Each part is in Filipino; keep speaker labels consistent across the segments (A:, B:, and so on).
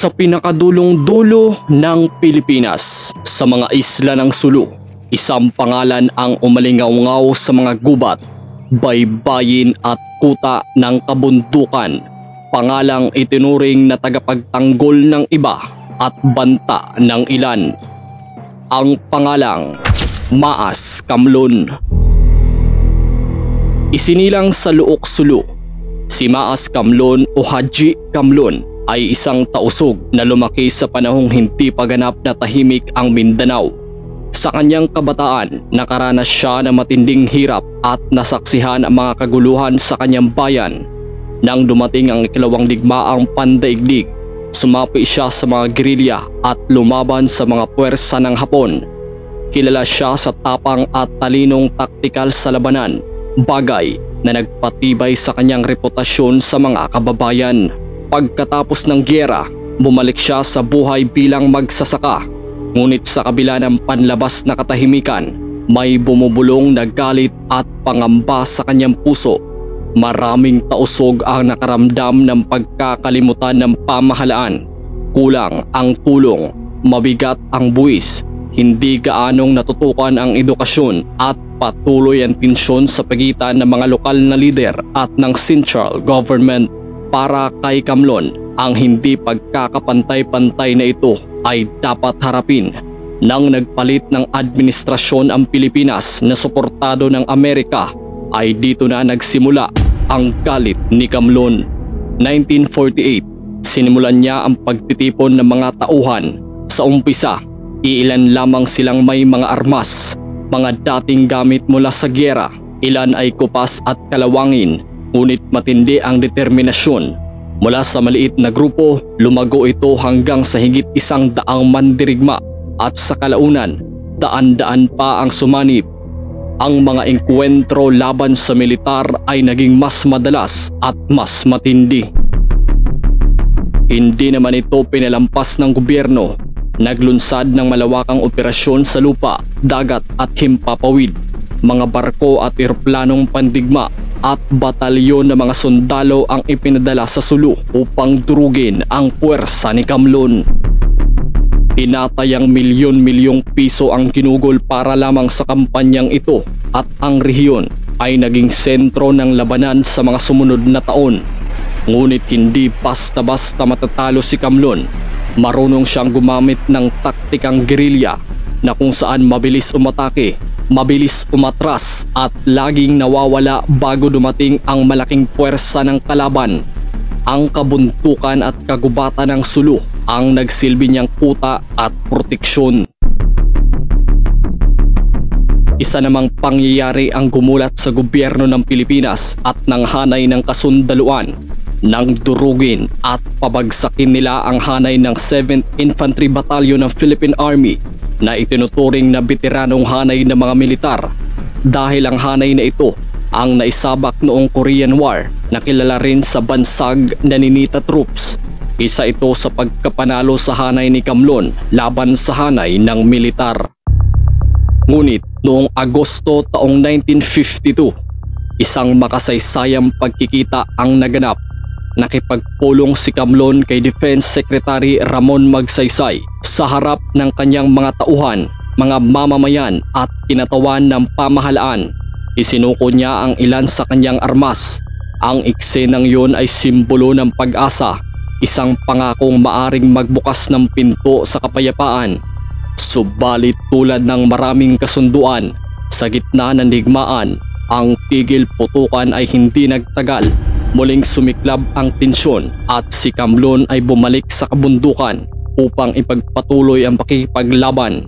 A: sa pinakadulong dulo ng Pilipinas, sa mga isla ng Sulu, isang pangalan ang umalingaw-ngaw sa mga gubat, baybayin at kuta ng kabundukan. Pangalang itinuring na tagapagtanggol ng iba at banta ng ilan. Ang pangalang Maas Kamlon. Isinilang sa Luok, Sulu, si Maas Kamlon o Haji Kamlon ay isang tausog na lumaki sa panahong hindi pa ganap na tahimik ang Mindanao. Sa kanyang kabataan, nakaranas siya ng matinding hirap at nasaksihan ang mga kaguluhan sa kanyang bayan. Nang dumating ang ikalawang digmaang pandaigdig, sumapi siya sa mga gerilya at lumaban sa mga puwersa ng Hapon. Kilala siya sa tapang at talinong taktikal sa labanan, bagay na nagpatibay sa kanyang reputasyon sa mga kababayan. Pagkatapos ng giyera, bumalik siya sa buhay bilang magsasaka. Ngunit sa kabila ng panlabas na katahimikan, may bumubulong na galit at pangamba sa kanyang puso. Maraming tausog ang nakaramdam ng pagkakalimutan ng pamahalaan. Kulang ang tulong, mabigat ang buwis, hindi gaanong natutukan ang edukasyon at patuloy ang tensyon sa pagitan ng mga lokal na lider at ng central government. Para kay Kamlon, ang hindi pagkakapantay-pantay na ito ay dapat harapin. Nang nagpalit ng administrasyon ang Pilipinas na suportado ng Amerika, ay dito na nagsimula ang galit ni Kamlon. 1948, sinimulan niya ang pagtitipon ng mga tauhan. Sa umpisa, iilan lamang silang may mga armas, mga dating gamit mula sa giyera. Ilan ay kupas at kalawangin, ngunit matindi ang determinasyon. Mula sa maliit na grupo, lumago ito hanggang sa higit 100 mandirigma at sa kalaunan, daan-daan pa ang sumanib. Ang mga engkwentro laban sa militar ay naging mas madalas at mas matindi. Hindi naman ito pinalampas ng gobyerno. Naglunsad ng malawakang operasyon sa lupa, dagat at himpapawid. Mga barko at eroplanong pandigma at batalyon ng mga sundalo ang ipinadala sa Sulu upang durugin ang puwersa ni Kamlon. Tinatayang milyon-milyong piso ang ginugol para lamang sa kampanyang ito at ang rehiyon ay naging sentro ng labanan sa mga sumunod na taon. Ngunit hindi basta-basta matatalo si Kamlon. Marunong siyang gumamit ng taktikang gerilya na kung saan mabilis umatake, mabilis umatras at laging nawawala bago dumating ang malaking puwersa ng kalaban. Ang kabuntukan at kagubatan ng Sulu ang nagsilbi niyang kuta at proteksyon. Isa namang pangyayari ang gumulat sa gobyerno ng Pilipinas at ng hanay ng kasundaluan nang durugin at pabagsakin nila ang hanay ng 7th Infantry Battalion ng Philippine Army na itinuturing na veteranong hanay ng mga militar. Dahil ang hanay na ito ang naisabak noong Korean War na kilala rin sa bansag na Ninita Troops. Isa ito sa pagkapanalo sa hanay ni Kamlon laban sa hanay ng militar. Ngunit noong Agosto taong 1952, isang makasaysayang pagkikita ang naganap. Nakipagpulong si Kamlon kay Defense Secretary Ramon Magsaysay sa harap ng kanyang mga tauhan, mga mamamayan at kinatawan ng pamahalaan. Isinuko niya ang ilan sa kanyang armas. Ang eksenang yun ay simbolo ng pag-asa, isang pangakong maaring magbukas ng pinto sa kapayapaan. Subalit tulad ng maraming kasunduan, sa gitna ng digmaan, ang tigil putukan ay hindi nagtagal. Muling sumiklab ang tensyon at si Kamlon ay bumalik sa kabundukan upang ipagpatuloy ang pakikipaglaban.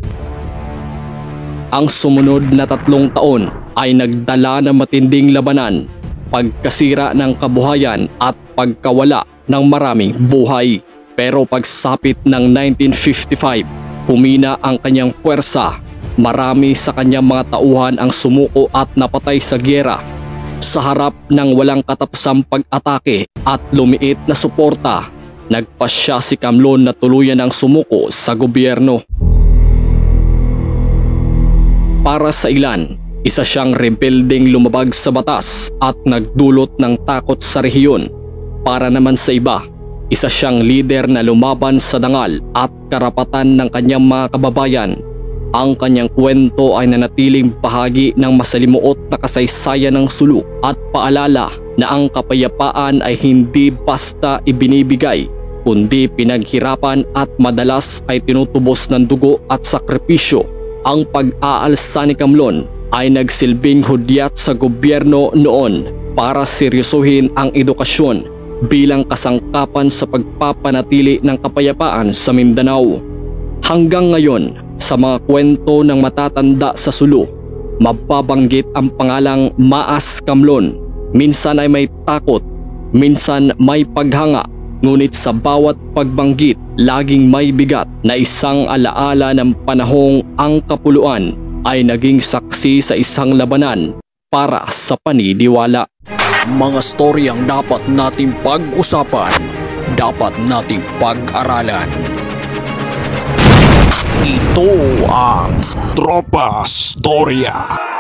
A: Ang sumunod na 3 taon ay nagdala ng matinding labanan, pagkasira ng kabuhayan at pagkawala ng maraming buhay. Pero pagsapit ng 1955, humina ang kanyang puwersa. Marami sa kanyang mga tauhan ang sumuko at napatay sa giyera. Sa harap ng walang katapusang pag-atake at lumiit na suporta, nagpasya si Kamlon na tuluyan ang sumuko sa gobyerno. Para sa ilan, isa siyang rebeldeng lumabag sa batas at nagdulot ng takot sa rehiyon. Para naman sa iba, Isa siyang lider na lumaban sa dangal at karapatan ng kanyang mga kababayan. Ang kanyang kwento ay nanatiling bahagi ng masalimuot na kasaysayan ng sulok at paalala na ang kapayapaan ay hindi basta ibinibigay, kundi pinaghirapan at madalas ay tinutubos ng dugo at sakripisyo. Ang pag-aalsa ni Kamlon ay nagsilbing hudyat sa gobyerno noon para seryosohin ang edukasyon bilang kasangkapan sa pagpapanatili ng kapayapaan sa Mindanao. Hanggang ngayon, sa mga kwento ng matatanda sa Sulu, mababanggit ang pangalang Maas Kamlon. Minsan ay may takot, minsan may paghanga, ngunit sa bawat pagbanggit, laging may bigat na isang alaala ng panahong ang kapuluan ay naging saksi sa isang labanan para sa paniniwala.
B: Mga storyang dapat nating pag-usapan, dapat nating pag-aralan. Ito ang Tropa Storya.